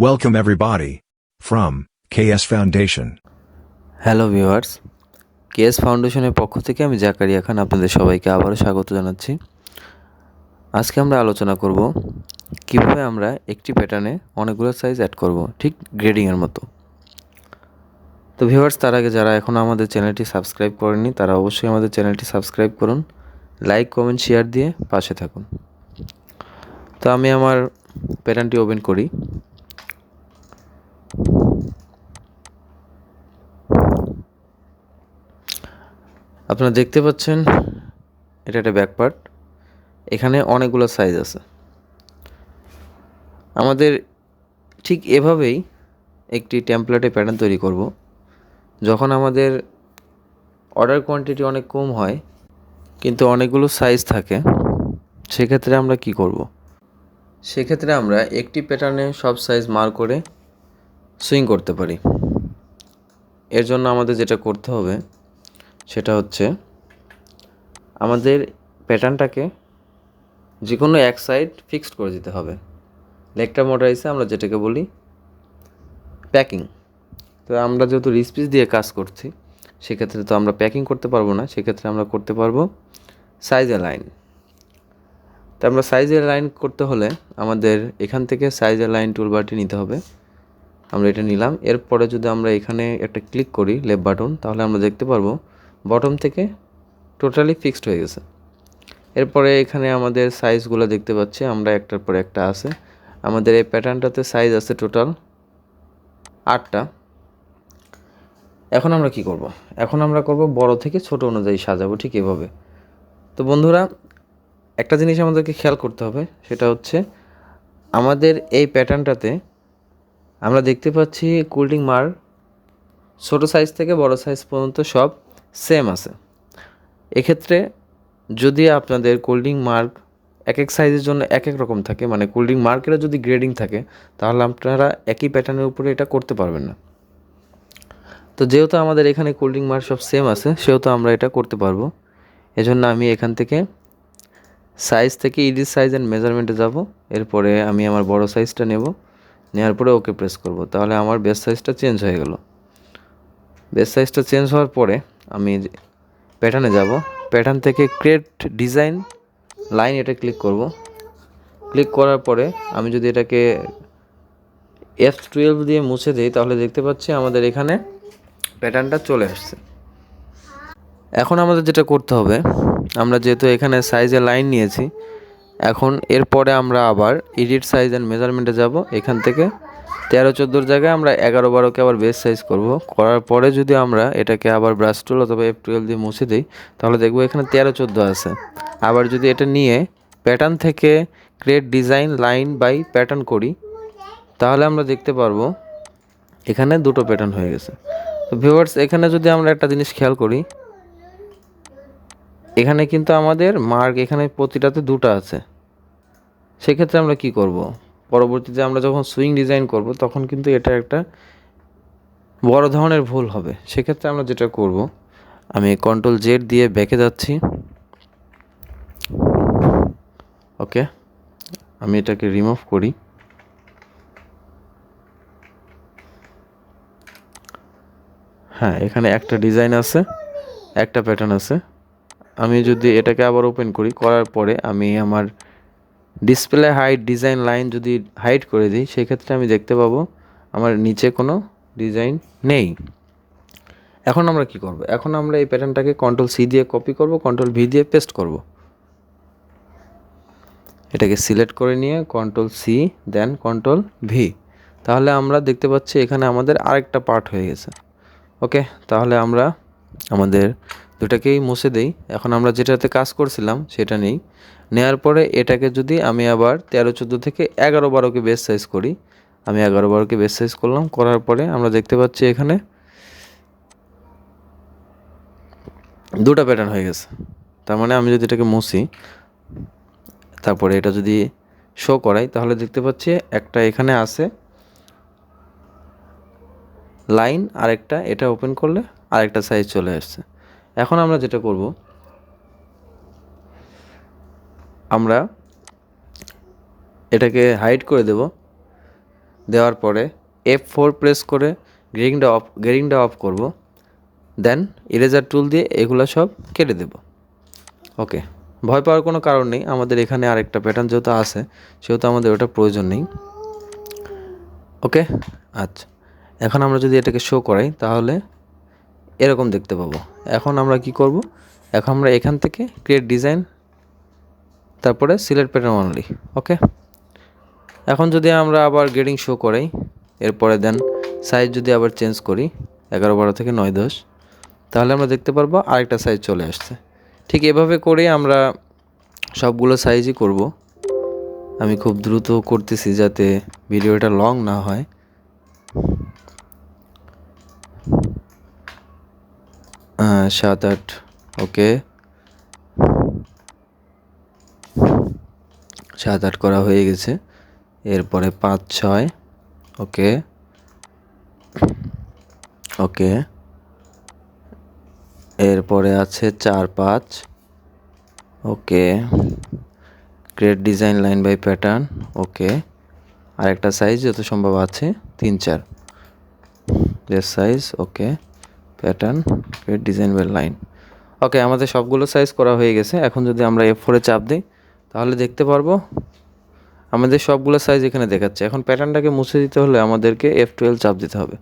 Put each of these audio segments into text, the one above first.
Welcome everybody from KS Foundation. Hello viewers, KS ফাউন্ডেশনের পক্ষ থেকে আমি জাকারিয়া খান আপনাদের সবাইকে আবারও স্বাগত জানাচ্ছি। আজকে আমরা আলোচনা করব কিভাবে আমরা একটি প্যাটার্নে অনেকগুলো সাইজ অ্যাড করব, ঠিক গ্রেডিংয়ের মতো। তো ভিউয়ার্স, তার আগে যারা এখনও আমাদের চ্যানেলটি সাবস্ক্রাইব করেননি তারা অবশ্যই আমাদের চ্যানেলটি সাবস্ক্রাইব করুন, লাইক কমেন্ট শেয়ার দিয়ে পাশে থাকুন। তো আমি আমার প্যাটার্নটি ওপেন করি। আপনারা দেখতে পাচ্ছেন এটা একটা ব্যাক পার্ট, এখানে অনেকগুলো সাইজ আছে। আমাদের ঠিক এভাবেই একটি টেমপ্লেটে প্যাটার্ন তৈরি করব। যখন আমাদের অর্ডার কোয়ান্টিটি অনেক কম হয় কিন্তু অনেকগুলো সাইজ থাকে, সেক্ষেত্রে আমরা কি করব? সেক্ষেত্রে আমরা একটি প্যাটার্নে সব সাইজ মার্ক করে সুইং করতে পারি। এর জন্য আমাদের যেটা করতে হবে সেটা হচ্ছে আমাদের প্যাটার্নটাকে যে কোনো এক সাইড ফিক্সড করে দিতে হবে। লেকটা মোডারিসে আমরা যেটাকে বলি প্যাকিং। তো আমরা যেহেতু রিচপিচ দিয়ে কাজ করছি, সেক্ষেত্রে তো আমরা প্যাকিং করতে পারবো না, সেক্ষেত্রে আমরা করতে পারবো সাইজ অ্যালাইন। তো আমরা সাইজ অ্যালাইন করতে হলে আমাদের এখান থেকে সাইজ অ্যালাইন টুলবারটি নিতে হবে। আমরা এটা নিলাম। এরপরে যদি আমরা এখানে একটা ক্লিক করি লেফট বাটন, তাহলে আমরা দেখতে পারবো বটম থেকে টোটালি ফিক্সড হয়ে গেছে। এরপরে এখানে আমাদের সাইজগুলো দেখতে পাচ্ছি, আমরা একটার পর একটা আছে। আমাদের এই প্যাটার্নটাতে সাইজ আছে টোটাল 8টা। এখন আমরা কি করব? এখন আমরা করব বড় থেকে ছোট অনুযায়ী সাজাবো, ঠিক এভাবে। তো বন্ধুরা, একটা জিনিস আমাদেরকে খেয়াল করতে হবে, সেটা হচ্ছে আমাদের এই প্যাটার্নটাতে আমরা দেখতে পাচ্ছি কোল্ডিং মার্ক ছোটো সাইজ থেকে বড় সাইজ পর্যন্ত সব সেম আছে। এক্ষেত্রে যদি আপনাদের কোল্ডিং মার্ক এক এক সাইজের জন্য এক এক রকম থাকে, মানে কোল্ডিং মার্কেরও যদি গ্রেডিং থাকে, তাহলে আপনারা একই প্যাটার্নের উপরে এটা করতে পারবেন না। তো যেহেতু আমাদের এখানে কোল্ডিং মার্ক সব সেম আছে, সেহেতু আমরা এটা করতে পারবো। এজন্য আমি এখান থেকে সাইজ থেকে ইডিট সাইজ অ্যান্ড মেজারমেন্টে যাব। এরপরে আমি আমার বড় সাইজটা নেব, নেওয়ার পরে ওকে প্রেস করব। তাহলে আমার বেস সাইজটা চেঞ্জ হয়ে গেল। বেস সাইজটা চেঞ্জ হওয়ার পরে আমি প্যাটার্নে যাব। প্যাটার্ন থেকে ক্রিয়েট ডিজাইন লাইন, এটা ক্লিক করব। ক্লিক করার পরে আমি যদি এটাকে F12 দিয়ে মুছে দিই, তাহলে দেখতে পাচ্ছি আমাদের এখানে প্যাটার্নটা চলে আসছে। এখন আমাদের যেটা করতে হবে, আমরা যেহেতু এখানে সাইজে লাইন নিয়েছি, এখন এরপরে আমরা আবার এডিট সাইজ অ্যান্ড মেজারমেন্টে যাব। এখান থেকে 13-14 জায়গায় আমরা 11-12কে আবার বেস সাইজ করব। করার পরে যদি আমরা এটাকে আবার ব্রাশ টুল অথবা F12 দিয়ে মুছে দিই, তাহলে দেখব এখানে 13-14 আছে। আবার যদি এটা নিয়ে প্যাটার্ন থেকে create design line by pattern করি, তাহলে আমরা দেখতে পারবো এখানে দুটো প্যাটার্ন হয়ে গেছে। তো ভিউয়ার্স, এখানে যদি আমরা একটা জিনিস খেয়াল করি, এখানে কিন্তু আমাদের মার্ক এখানে প্রতিটাতে দুটো আছে। সেক্ষেত্রে আমরা কি করব? পরবর্তীতে আমরা যখন সুইং ডিজাইন করব, তখন কিন্তু এটা একটা বড় ধরনের ভুল হবে। সেক্ষেত্রে আমরা যেটা করব, আমি Ctrl Z দিয়ে ব্যাকে যাচ্ছি। ওকে, আমি এটাকে রিমুভ করি। হ্যাঁ, এখানে একটা ডিজাইন আছে, একটা প্যাটার্ন আছে। আমি যদি এটাকে আবার ওপেন করি, করার পরে আমি আমার ডিসপ্লে হাইড ডিজাইন লাইন যদি হাইড করে দিই, সেক্ষেত্রে আমি দেখতে পাবো আমার নিচে কোনো ডিজাইন নেই। এখন আমরা কি করব? এখন আমরা এই প্যাটার্নটাকে Ctrl C দিয়ে কপি করব, Ctrl V দিয়ে পেস্ট করব। এটাকে সিলেক্ট করে নিয়ে Ctrl C দেন Ctrl V, তাহলে আমরা দেখতে পাচ্ছি এখানে আমাদের আরেকটা পার্ট হয়ে গেছে। ওকে, তাহলে আমরা আমাদের দুটাকেই মুছে দেই। এখন আমরা যেটাতে কাজ করছিলাম সেটা নেই। নেওয়ার পরে এটাকে যদি আমি আবার 13-14 থেকে 11-12কে বেস সাইজ করি, আমি 11-12কে বেস সাইজ করলাম। করার পরে আমরা দেখতে পাচ্ছি এখানে দুটো প্যাটার্ন হয়ে গেছে। তার মানে আমি যদি এটাকে মুছি, তারপরে এটা যদি শো করাই, তাহলে দেখতে পাচ্ছি একটা এখানে আছে লাইন, আরেকটা এটা ওপেন করলে আরেকটা সাইজ চলে আসছে। এখন আমরা যেটা করব, আমরা এটাকে হাইড করে দেব। দেওয়ার পরে F4 প্রেস করে গ্রেডিংটা অফ করব, দেন ইরেজার টুল দিয়ে এগুলো সব কেটে দেব। ওকে, ভয় পাওয়ার কোনো কারণ নেই, আমাদের এখানে আরেকটা প্যাটার্ন যেহেতু আছে সেহেতু আমাদের ওটা প্রয়োজন নেই। ওকে, আচ্ছা, এখন আমরা যদি এটাকে শো করাই তাহলে এরকম দেখতে পাবো। এখন আমরা কি করব, এখন আমরা এখান থেকে ক্রিয়েট ডিজাইন, তারপরে সিলেক্ট প্যাটার্ন অনলি। ওকে, এখন যদি আমরা আবার গ্রেডিং শো করাই, এরপরে দেন সাইজ যদি আবার চেঞ্জ করি 11, 12 থেকে 9, 10, তাহলে আমরা দেখতে পারবো আরেকটা সাইজ চলে আসছে। ঠিক এভাবে করে আমরা সবগুলো সাইজই করব। আমি খুব দ্রুত করতেছি যাতে ভিডিওটা লং না হয়। 7, 8, ওকে, 7, 8 করা হয়ে গেছে। এরপরে 5, 6, ওকে ওকে, এরপরে আছে 4, 5, okay, create design line by pattern, okay, আরেকটা সাইজ যত সম্ভব আছে 3, 4, base size, okay, pattern, create design by line. Okay, আমাদের সবগুলো সাইজ করা হয়ে গেছে। এখন যদি আমরা F4 চাপ দিই তাহলে দেখতে পারবো আমাদের সবগুলো সাইজ এখানে দেখাচ্ছে। এখন প্যাটার্নটাকে মুছে দিতে হলে আমাদেরকে F12 চাপ দিতে হবে।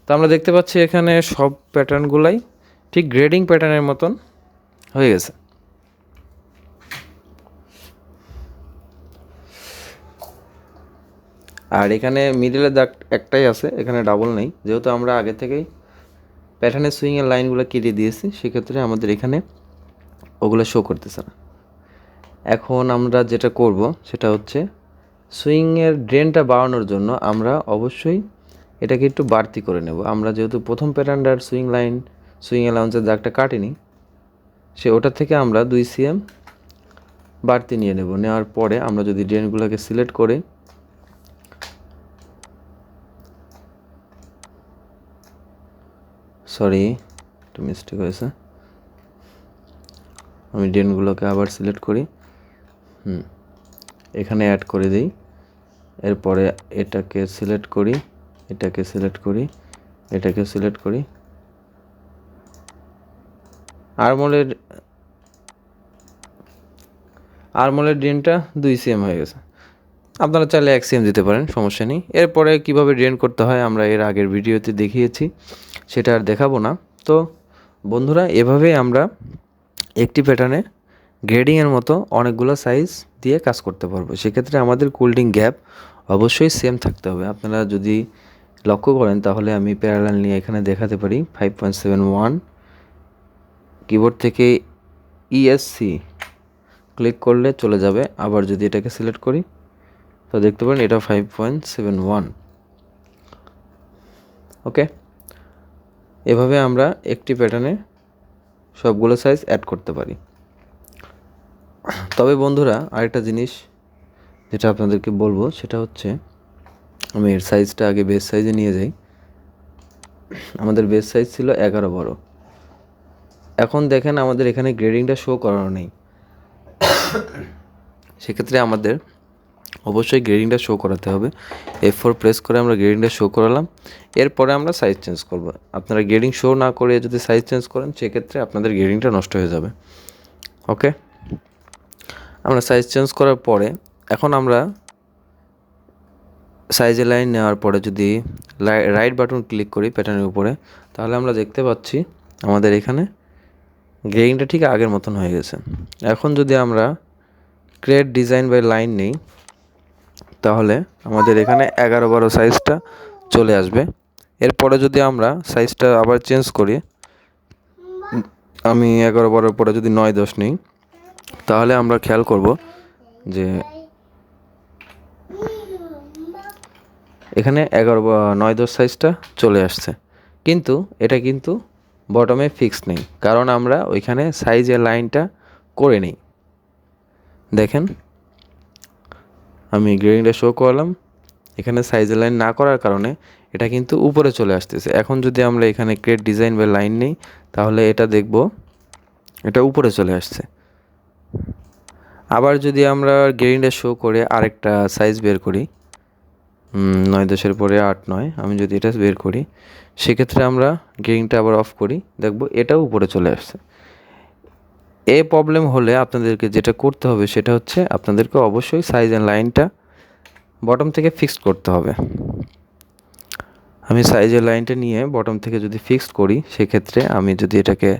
তো আমরা দেখতে পাচ্ছি এখানে সব প্যাটার্নগুলাই ঠিক গ্রেডিং প্যাটার্নের মতন হয়ে গেছে। আর এখানে মিডলের দাগ একটাই আছে, এখানে ডাবল নেই, যেহেতু আমরা আগে থেকেই প্যাটার্নের সুইংয়ের লাইনগুলো কেটে দিয়েছি, সেক্ষেত্রে আমাদের এখানে ওগুলো শো করতেছে না। এখন আমরা যেটা করব সেটা হচ্ছে সুইংয়ের ড্রেনটা বাড়ানোর জন্য আমরা অবশ্যই এটাকে একটু বাড়তি করে নেব। আমরা যেহেতু প্রথম প্যাটার্নটার সুইং অ্যালাউন্সের দাগটা কাটিনি, ওটা থেকে আমরা 2 cm বাড়তি নিয়ে নেব। নেওয়ার পরে আমরা যদি ড্রেনগুলোকে সিলেক্ট করে সরি একটু মিস্টেক হয়েছে, আমি ড্রেনগুলোকে আবার সিলেক্ট করি, এখানে অ্যাড করে দিই। এরপরে এটাকে সিলেক্ট করি, এটাকে সিলেক্ট করি, এটাকে সিলেক্ট করি। আর্মোলের ড্রেনটা 2 cm হয়ে গেছে। আপনারা চাইলে 1 cm দিতে পারেন, সমস্যা নেই। এরপরে কিভাবে ড্রেন করতে হয় আমরা এর আগের ভিডিওতে দেখিয়েছি, সেটা আর দেখাবো না। তো বন্ধুরা, এভাবেই আমরা একটি প্যাটার্নে গ্রেডিংয়ের মতো অনেকগুলো সাইজ দিয়ে কাজ করতে পারবো। সেক্ষেত্রে আমাদের কোল্ডিং গ্যাপ অবশ্যই সেম থাকতে হবে। আপনারা যদি লক্ষ্য করেন তাহলে আমি প্যারালাল নিয়ে এখানে দেখাতে পারি 5.71, কিবোর্ড থেকে ESC ক্লিক করলে চলে যাবে। আবার যদি এটাকে সিলেক্ট করি তো দেখতে পারেন এটা 5.71। ওকে, এভাবে আমরা একটি প্যাটার্নে সবগুলো সাইজ অ্যাড করতে পারি। তবে বন্ধুরা, আরেকটা জিনিস যেটা আপনাদেরকে বলবো সেটা হচ্ছে, আমি এর সাইজটা আগে বেস সাইজে নিয়ে যাই। আমাদের বেস সাইজ ছিল 11, 12। এখন দেখেন আমাদের এখানে গ্রেডিংটা শো করানো নেই, সেক্ষেত্রে আমাদের অবশ্যই গ্রেডিংটা শো করাতে হবে। F4 প্রেস করে আমরা গ্রেডিংটা শো করালাম, এরপরে আমরা সাইজ চেঞ্জ করব। আপনারা গ্রেডিং শো না করে যদি সাইজ চেঞ্জ করেন সেক্ষেত্রে আপনাদের গ্রেডিংটা নষ্ট হয়ে যাবে। ওকে, আমরা সাইজ চেঞ্জ করার পরে এখন আমরা সাইজের লাইন নেওয়ার পরে যদি রাইট বাটন ক্লিক করি প্যাটার্নের উপরে, তাহলে আমরা দেখতে পাচ্ছি আমাদের এখানে গ্রেডিংটা ঠিক আগের মতন হয়ে গেছে। এখন যদি আমরা ক্রিয়েট ডিজাইন বাই লাইন নেই তাহলে আমাদের এখানে 11, 12 সাইজটা চলে আসবে। এরপরে যদি আমরা সাইজটা আবার চেঞ্জ করি, আমি 11, 12 পরে যদি 9, 10 নিই তাহলে আমরা খেয়াল করব যে এখানে 11, 9, 10 সাইজটা চলে আসছে। কিন্তু এটা কিন্তু বটমে ফিক্স নেই, কারণ আমরা ওইখানে সাইজের লাইনটা করে নিই। দেখেন আমি গ্রেডিংটা শো করলাম, এখানে সাইজের লাইন না করার কারণে এটা কিন্তু উপরে চলে আসতেছে। এখন যদি আমরা এখানে ক্রিয়েট ডিজাইন বা লাইন নেই তাহলে এটা দেখব এটা উপরে চলে আসছে। আবার যদি আমরা গ্রেডিংটা শো করে আরেকটা সাইজ বের করি, 9 10-এর পরে 8 9, আমি যদি এটা বের করি সেক্ষেত্রে আমরা গেইনটা আবার অফ করি, দেখব এটাও উপরে চলে আসছে। এই প্রবলেম হলে আপনাদেরকে যেটা করতে হবে সেটা হচ্ছে আপনাদেরকে অবশ্যই সাইজ অ্যান্ড লাইনটা বটম থেকে ফিক্সড করতে হবে। আমি সাইজের লাইনটা নিয়ে বটম থেকে যদি ফিক্সড করি সেক্ষেত্রে আমি যদি এটাকে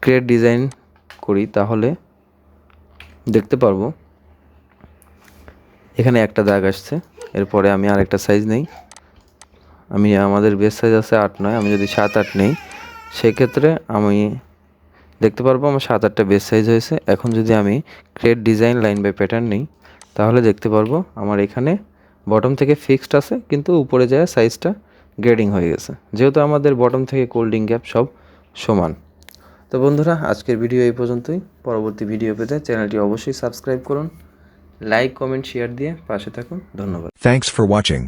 ক্রিয়েট ডিজাইন করি তাহলে দেখতে পারবো এখানে একটা দাগ আসছে। এরপরে আমি আরেকটা সাইজ নেই, আমাদের বেস সাইজ আছে 8 9, আমি যদি 7 8 নেই সেক্ষেত্রে আমি দেখতে পারবো আমার 7 8টা বেস সাইজ হয়েছে। এখন যদি আমি create design line by pattern নিই তাহলে দেখতে পারবো আমার এখানে বটম থেকে ফিক্সড আছে কিন্তু উপরে যায় সাইজটা গ্রেডিং হয়ে গেছে, যেহেতু আমাদের বটম থেকে কোল্ডিং গ্যাপ সব সমান। তো বন্ধুরা, আজকের ভিডিও এই পর্যন্তই। পরবর্তী ভিডিও পেতে চ্যানেলটি অবশ্যই সাবস্ক্রাইব করুন, লাইক কমেন্ট শেয়ার দিয়ে পাশে থাকুন। ধন্যবাদ। Thanks for watching.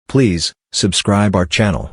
Please subscribe our channel.